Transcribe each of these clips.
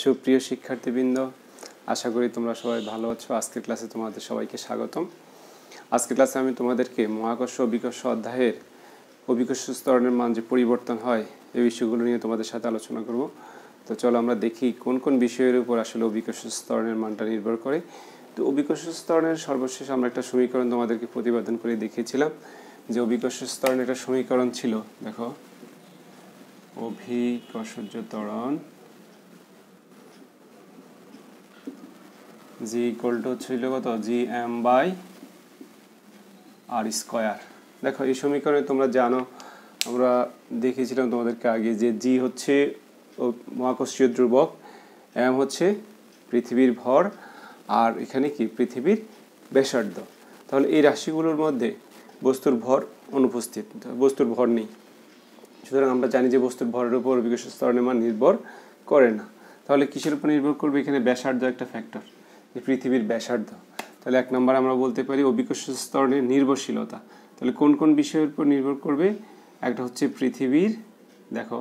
সুপ্রিয় শিক্ষার্থীবৃন্দ, আশা করি তোমরা সবাই ভালো আছো। আজকের ক্লাসে তোমাদের সবাইকে স্বাগতম। আজকের ক্লাসে আমি তোমাদেরকে মহাকর্ষ অভিকর্ষ অধ্যায়ের অভিকর্ষ ত্বরণের মান যে পরিবর্তন হয় এই বিষয়গুলো নিয়ে তোমাদের সাথে আলোচনা করব। তো চলো আমরা দেখি কোন কোন বিষয়ের উপর আসলে অভিকর্ষ ত্বরণের মানটা নির্ভর করে। তো অভিকর্ষ ত্বরণের সর্বশেষ আমরা একটা সমীকরণ তোমাদেরকে প্রতিপাদন করে দেখিয়েছিলাম যে অভিকর্ষ ত্বরণের একটা সমীকরণ ছিল। দেখো, অভিকর্ষজ ত্বরণ জি ইকুয়াল টু ছিল কত, gm/r²। দেখো এই সমীকরণে তোমরা জানো, আমরা দেখিয়েছিলাম তোমাদেরকে আগে যে জি হচ্ছে মহাকর্ষীয় ধ্রুবক, এম হচ্ছে পৃথিবীর ভর, আর এখানে কি পৃথিবীর ব্যাসার্ধ। তাহলে এই রাশিগুলোর মধ্যে বস্তুর ভর অনুপস্থিত, বস্তুর ভর নেই। সুতরাং আমরা জানি যে বস্তুর ভরের উপর অভিকর্ষ ত্বরণের মান নির্ভর করে না। তাহলে কিসের উপর নির্ভর করবে? এখানে ব্যাসার্ধ একটা ফ্যাক্টর, যে পৃথিবীর ব্যাসার্ধ। তাহলে এক নম্বর আমরা বলতে পারি অভিকর্ষ ত্বরণের নির্ভরশীলতা। তাহলে কোন কোন বিষয়ের উপর নির্ভর করবে? একটা হচ্ছে পৃথিবীর, দেখো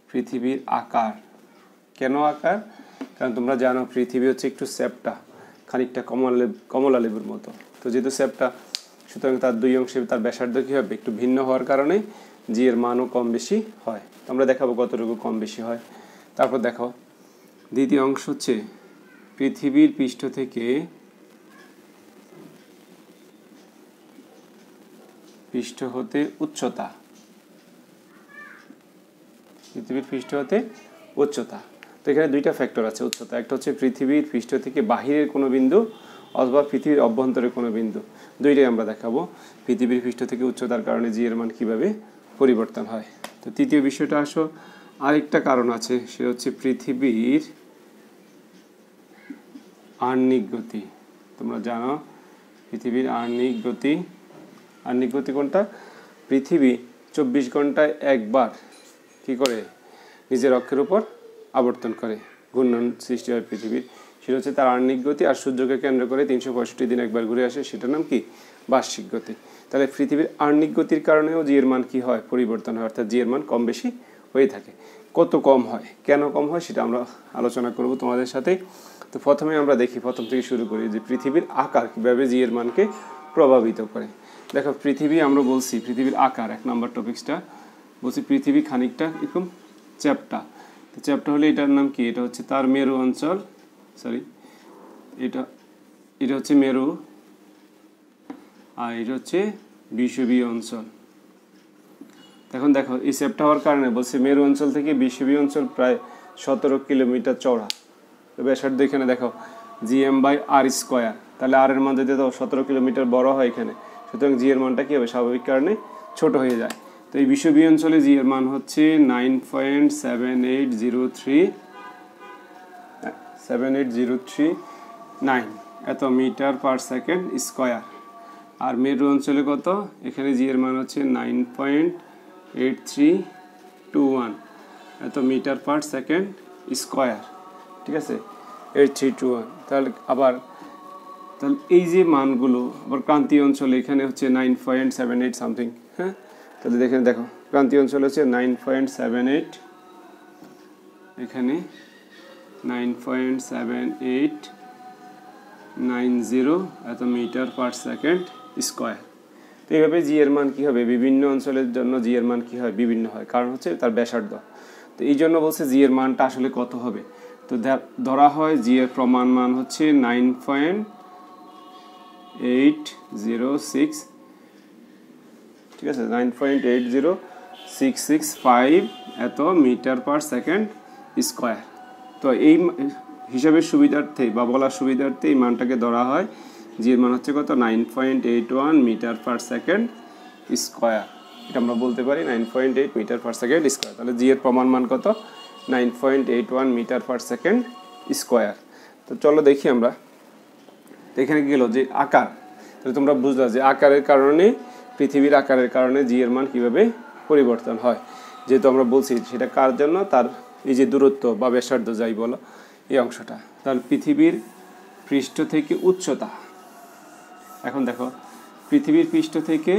পৃথিবীর আকার। কেন আকার? কারণ তোমরা জানো পৃথিবী হচ্ছে একটু চ্যাপ্টা, খানিকটা কমলা লেবুর মতো। তো যেহেতু চ্যাপ্টা, সুতরাং তার দুই অংশে তার ব্যাসার্ধ কী হবে? একটু ভিন্ন হওয়ার কারণে জি এর মানও কম বেশি হয়। আমরা দেখাবো কতটুকু কম বেশি হয়। তারপর দেখো দ্বিতীয় অংশ হচ্ছে পৃথিবীর পৃষ্ঠ থেকে পৃষ্ঠ হতে উচ্চতা। পৃথিবীর পৃষ্ঠ হতে উচ্চতা। তো এখানে দুইটা ফ্যাক্টর আছে উচ্চতা। একটা হচ্ছে পৃথিবীর পৃষ্ঠ থেকে বাহিরের কোনো বিন্দু অথবা পৃথিবীর অভ্যন্তরের কোনো বিন্দু। দুইটাই আমরা দেখাবো পৃথিবীর পৃষ্ঠ থেকে উচ্চতার কারণে জি এর মান কীভাবে পরিবর্তন হয়। তো তৃতীয় বিষয়টা আসো, আরেকটা কারণ আছে, সেটা হচ্ছে পৃথিবীর আহ্নিক গতি। তোমরা জানো পৃথিবীর আহ্নিক গতি। আহ্নিক গতি কোনটা? পৃথিবী 24 ঘন্টায় একবার কি করে নিজের অক্ষের উপর আবর্তন করে, ঘূর্ণন সৃষ্টি হয় পৃথিবীর। সেটা হচ্ছে তার আহ্নিক গতি। আর সূর্যকে কেন্দ্র করে 365 দিন একবার ঘুরে আসে, সেটার নাম কি? বার্ষিক গতি। তাহলে পৃথিবীর আহ্নিক গতির কারণেও জি এর মান কি হয়? পরিবর্তন হয়, অর্থাৎ জি এর মান কম বেশি হয়ে থাকে। কত কম হয়, কেন কম হয়, সেটা আমরা আলোচনা করব তোমাদের সাথে। তো প্রথমে আমরা দেখি, প্রথম থেকে শুরু করি যে পৃথিবীর আকার কীভাবে জি এর মানকে প্রভাবিত করে। দেখো পৃথিবী, আমরা বলছি পৃথিবীর আকার, এক নম্বর টপিক্সটা বলছি পৃথিবী খানিকটা এরকম চ্যাপ্টা। তো চ্যাপ্টা হলে এটার নাম কি? এটা হচ্ছে তার মেরু অঞ্চল, এটা হচ্ছে মেরু, আর এটা হচ্ছে বিষুবীয় অঞ্চল। এখন দেখো এই চ্যাপ্টা হওয়ার কারণে বলছে মেরু অঞ্চল থেকে বিষুবীয় অঞ্চল প্রায় 17 কিলোমিটার চওড়া। তো ব্যাসার্ধ এখানে দেখো gm/r²। তাহলে আর এর মান যদি 17 কিলোমিটার বড় হয় এখানে, সুতরাং জি এর মানটা কী হবে? স্বাভাবিক কারণে ছোট হয়ে যায়। তো এই বিষুবীয় অঞ্চলে জি এর মান হচ্ছে 9.7803 এত মিটার পার সেকেন্ড স্কোয়ার। আর মেরু অঞ্চলে কত? এখানে জি এর মান হচ্ছে 9.8321 এত মিটার পার সেকেন্ড স্কোয়ার। ঠিক আছে, 8321। তাহলে এই যে মানগুলো আবার ক্রান্তীয় অঞ্চলে এখানে হচ্ছে 9.78 সামথিং। হ্যাঁ, তাহলে দেখো ক্রান্তীয় অঞ্চল হচ্ছে 9.78, এখানে 9.7890 এত মিটার পার সেকেন্ড স্কোয়ার। তো এইভাবে জি এর মান কী হবে? বিভিন্ন অঞ্চলের জন্য জি এর মান কী হয়? বিভিন্ন হয়, কারণ হচ্ছে তার ব্যাসার্ধ। তো এই জন্য বলছে জি এর মানটা আসলে কত হবে। তো ধরা হয় জি এর প্রমাণ মান হচ্ছে 9.806, ঠিক আছে, 9.80665 এত মিটার পার সেকেন্ড স্কোয়ার। তো এই হিসাবের সুবিধার্থে বা বলার সুবিধার্থে এই মানটাকে ধরা হয় জি এর মান হচ্ছে কত? 9.81 মিটার পার সেকেন্ড স্কোয়ার। এটা আমরা বলতে পারি 9.8 মিটার পার সেকেন্ড স্কোয়ার। তাহলে জি এর প্রমাণ মান কত? 9.81 মিটার পার সেকেন্ড স্কোয়ার। তো চলো দেখি আমরা। এখানে গেল যে আকার। তাহলে তোমরা বুঝলা যে আকারের কারণে, পৃথিবীর আকারের কারণে জি এর মান কীভাবে পরিবর্তন হয়। যেহেতু আমরা বলছি সেটা কার জন্য? তার এই যে দূরত্ব বা ব্যাসার্ধ যাই বলো, এই অংশটা। তাহলে পৃথিবীর পৃষ্ঠ থেকে উচ্চতা। এখন দেখো পৃথিবীর পৃষ্ঠ থেকে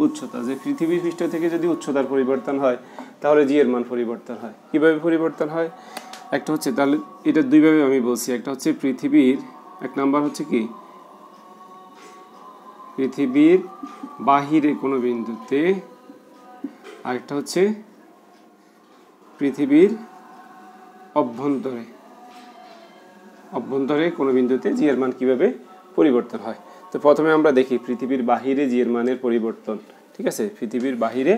উচ্চতা, যে পৃথিবীর পৃষ্ঠ থেকে যদি উচ্চতার পরিবর্তন হয় তাহলে জি এর মান পরিবর্তন হয়। কীভাবে পরিবর্তন হয়? একটা হচ্ছে, তাহলে এটা দুইভাবে আমি বলছি, একটা হচ্ছে পৃথিবীর এক নাম্বার হচ্ছে কি পৃথিবীর বাহিরে কোনো বিন্দুতে, আরেকটা হচ্ছে পৃথিবীর অভ্যন্তরে কোনো বিন্দুতে জি এর মান কিভাবে পরিবর্তন হয়। তো প্রথমে আমরা দেখি পৃথিবীর বাহিরে জি এর মানের পরিবর্তন। ঠিক আছে, পৃথিবীর বাহিরে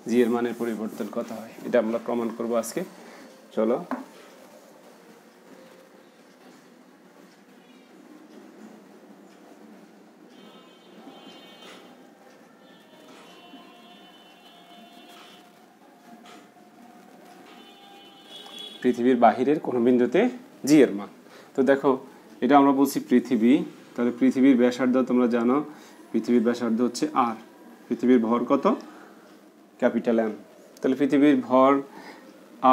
জি এর মানের পরিবর্তন কত হয় এটা আমরা প্রমাণ করব আজকে। চলো, পৃথিবীর বাহিরের কোনো বিন্দুতে জি এর মান। তো দেখো, এটা আমরা বলছি পৃথিবী, তাহলে পৃথিবীর ব্যাসার্ধ তোমরা জানো, পৃথিবীর ব্যাসার্ধ হচ্ছে আর, পৃথিবীর ভর কত, ক্যাপিটাল এম। তাহলে পৃথিবীর ভর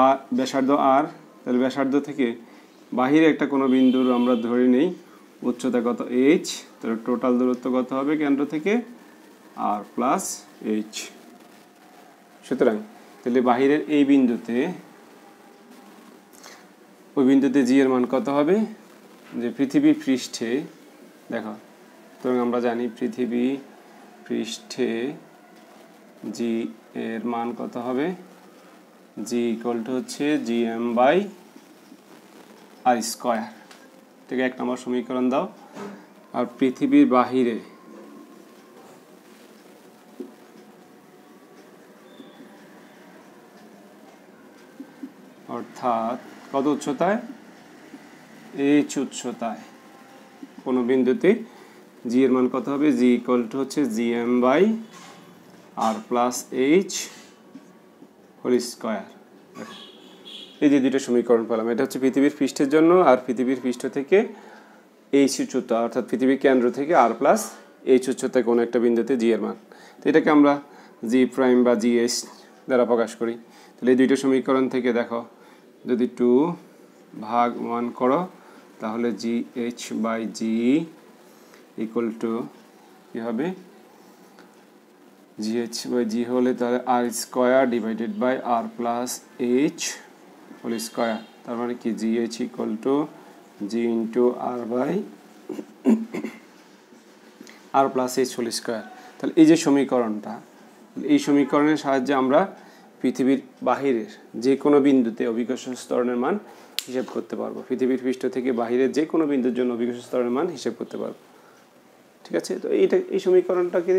আর ব্যাসার্ধ আর, তাহলে ব্যাসার্ধ থেকে বাহিরে একটা কোনো বিন্দুর আমরা ধরে নেই উচ্চতা কত এইচ, তাহলে টোটাল দূরত্ব কত হবে কেন্দ্র থেকে, আর প্লাস এইচ। সুতরাং তাহলে বাহিরের এই বিন্দুতে, ওই বিন্দুতে জি এর মান কত হবে, যে পৃথিবী পৃষ্ঠে দেখো, তো আমরা জানি পৃথিবী পৃষ্ঠে জি এর মান কত হবে, জি ইকুয়াল টু হচ্ছে G M by R square. ঠিক আছে, 1 নম্বর সমীকরণ দাও। আর পৃথিবীর বাহিরে অর্থাৎ কত উচ্চতায়, এইচ উচ্চতায় কোনো বিন্দুতে জি এর মান কত হবে, জি ইকুয়াল টু হচ্ছে G M by R plus h whole square. এই যে দুইটা সমীকরণ পেলাম, এটা হচ্ছে পৃথিবীর পৃষ্ঠের জন্য, আর পৃথিবীর পৃষ্ঠ থেকে এইচ উচ্চতা অর্থাৎ পৃথিবীর কেন্দ্র থেকে আর প্লাস এইচ উচ্চতায় কোনো একটা বিন্দুতে জি এর মান। তো এটাকে আমরা জি প্রাইম বা জি এইচ দ্বারা প্রকাশ করি। তাহলে এই দুইটা সমীকরণ থেকে দেখো, যদি 2/1 করো তাহলে g h by g equal to কী হবে, জি এইচ বাই জি হলে তাহলে r square divided by R plus h whole square. তার মানে কি g h equal to g into r by R plus h whole square. তাহলে এই যে সমীকরণটা, এই সমীকরণের সাহায্যে আমরা পৃথিবীর বাহিরের যে কোনো বিন্দুতে অভিকর্ষজ ত্বরণের মান হিসেব করতে পারবো। পৃথিবীর পৃষ্ঠ থেকে বাহিরের যে কোনো বিন্দুর জন্য অভিকর্ষজ ত্বরণের মান হিসেব করতে পারবো। ঠিক আছে, তো এই সমীকরণটাকে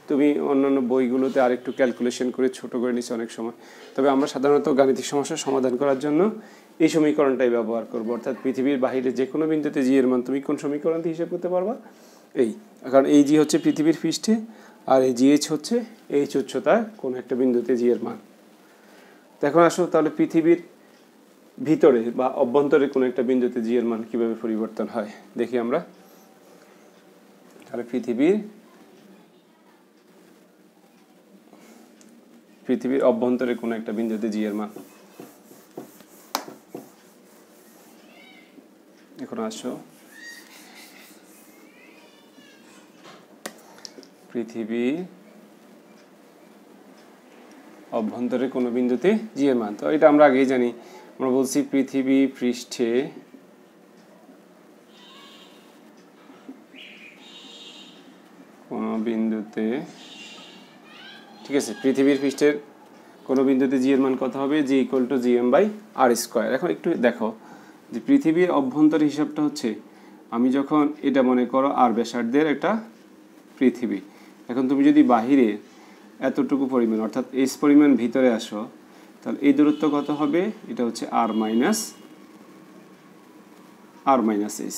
তুমি অন্যান্য বইগুলোতে আরেকটু ক্যালকুলেশন করে ছোট করে নিচ্ছি অনেক সময়, তবে আমরা সাধারণত গাণিতিক সমস্যার সমাধান করার জন্য এই সমীকরণটাই ব্যবহার করবো। অর্থাৎ পৃথিবীর বাহিরে যে কোনো বিন্দুতে জি এর মান তুমি কোন সমীকরণ দিয়ে হিসেব করতে পারবা, এই, কারণ এই জি হচ্ছে পৃথিবীর পৃষ্ঠে, আর এই জি এইচ হচ্ছে এইচ উচ্চতায় কোনো একটা বিন্দুতে জি এর মান। এখন আসো তাহলে পৃথিবীর ভিতরে বা অভ্যন্তরে কোনো একটা বিন্দুতে জি এর মান কীভাবে পরিবর্তন হয় দেখি আমরা। তাহলে পৃথিবীর অভ্যন্তরে কোনো একটা বিন্দুতে জি এর মান, এখন আসো পৃথিবীর অভ্যন্তরে কোনো বিন্দুতে জি এর মান, তো এটা আমরা আগেই জানি, আমরা বলছি পৃথিবী পৃষ্ঠে কোনো বিন্দুতে, ঠিক আছে, পৃথিবীর পৃষ্ঠের কোনো বিন্দুতে জি এর মান কত হবে, g equal to G M by R square. এখন একটু দেখো যে পৃথিবীর অভ্যন্তর হিসাবটা হচ্ছে, আমি যখন এটা মনে করো আর ব্যাসার্ধের একটা পৃথিবী, এখন তুমি যদি বাহিরে এতটুকু পরিমাণ অর্থাৎ এইচ পরিমাণ ভিতরে আসো, তাহলে এই দূরত্ব কত হবে, এটা হচ্ছে আর মাইনাস এইচ।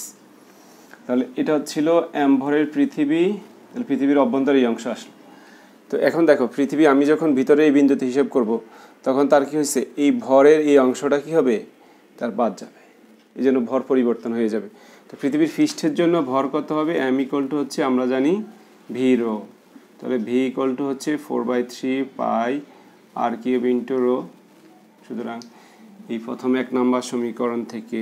তাহলে এটা ছিল এম ভরের পৃথিবী, তাহলে পৃথিবীর অভ্যন্তরে এই অংশ আসলো। তো এখন দেখো পৃথিবী আমি যখন ভিতরে এই বিন্দুতে হিসেব করব, তখন তার কি হয়েছে, এই ভরের এই অংশটা কি হবে, তার বাদ যাবে, এই জন্য ভর পরিবর্তন হয়ে যাবে। তো পৃথিবীর পৃষ্ঠের জন্য ভর কত হবে, এম ইকুয়াল টু হচ্ছে আমরা জানি ভি রো, তাহলে ভি ইকুয়াল টু হচ্ছে 4/3 pi r cube into rho. সুতরাং এই প্রথম 1 নম্বর সমীকরণ থেকে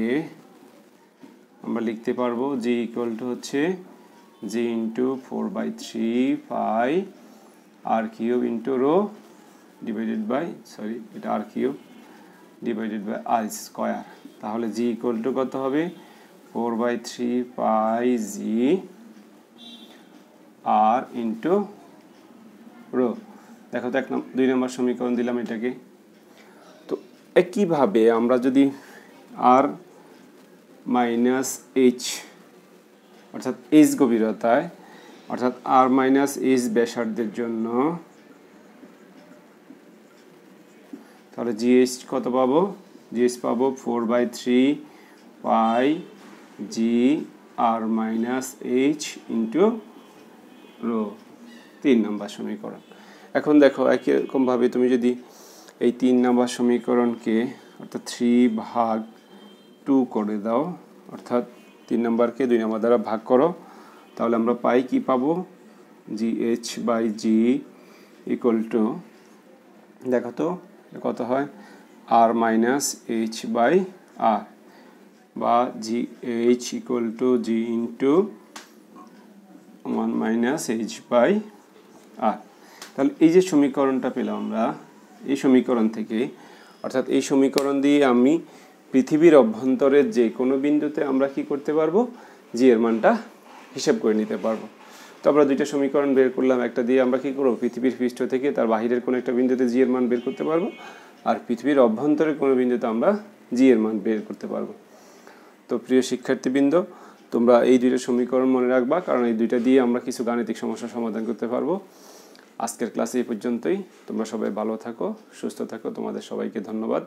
আমরা লিখতে পারবো জি ইকুয়াল টু হচ্ছে g into 4/3 pi r cube into rho divided by, এটা r cube divided by R square. তাহলে জি ইকুয়াল টু কত হবে 4/3 পাই জি আর ইন্টু রো। দেখো তো 2 নম্বর সমীকরণ দিলাম এটাকে। তো একইভাবে আমরা যদি আর মাইনাস এইচ অর্থাৎ এইচ গভীরতায় অর্থাৎ আর মাইনাস এইচ ব্যাসার্ধের জন্য তাহলে জিএইচ কত পাবো? জিএইচ পাবো 4/3 পাই জি আর মাইনাস এইচ ইন্টু রো। 3 নম্বর সমীকরণ। এখন দেখো একইরকমভাবে তুমি যদি এই 3 নম্বর সমীকরণকে অর্থাৎ 3/2 করে দাও, অর্থাৎ 3 নম্বরকে 2 নম্বর দ্বারা ভাগ করো, তাহলে আমরা পাই কি পাবো? G h by g equal to, দেখো তো কত হয়, r minus h by r, বা g h equal to g into 1 minus h by r. তাহলে এই যে সমীকরণটা পেলাম আমরা এই সমীকরণ থেকে, অর্থাৎ এই সমীকরণ দিয়ে আমি পৃথিবীর অভ্যন্তরের যে কোনো বিন্দুতে আমরা কি করতে পারবো? জি এর মানটা হিসাব করে নিতে পারবো। তো আমরা 2টা সমীকরণ বের করলাম, একটা দিয়ে আমরা কি করবো? পৃথিবীর পৃষ্ঠ থেকে তার বাহিরের কোনো একটা বিন্দুতে জি এর মান বের করতে পারবো, আর পৃথিবীর অভ্যন্তরের কোনো বিন্দুতে আমরা জি এর মান বের করতে পারবো। তো প্রিয় শিক্ষার্থীবৃন্দ, তোমরা এই 2টা সমীকরণ মনে রাখবা, কারণ এই 2টা দিয়ে আমরা কিছু গাণিতিক সমস্যার সমাধান করতে পারবো। আজকের ক্লাসে এই পর্যন্তই। তোমরা সবাই ভালো থাকো, সুস্থ থাকো। তোমাদের সবাইকে ধন্যবাদ।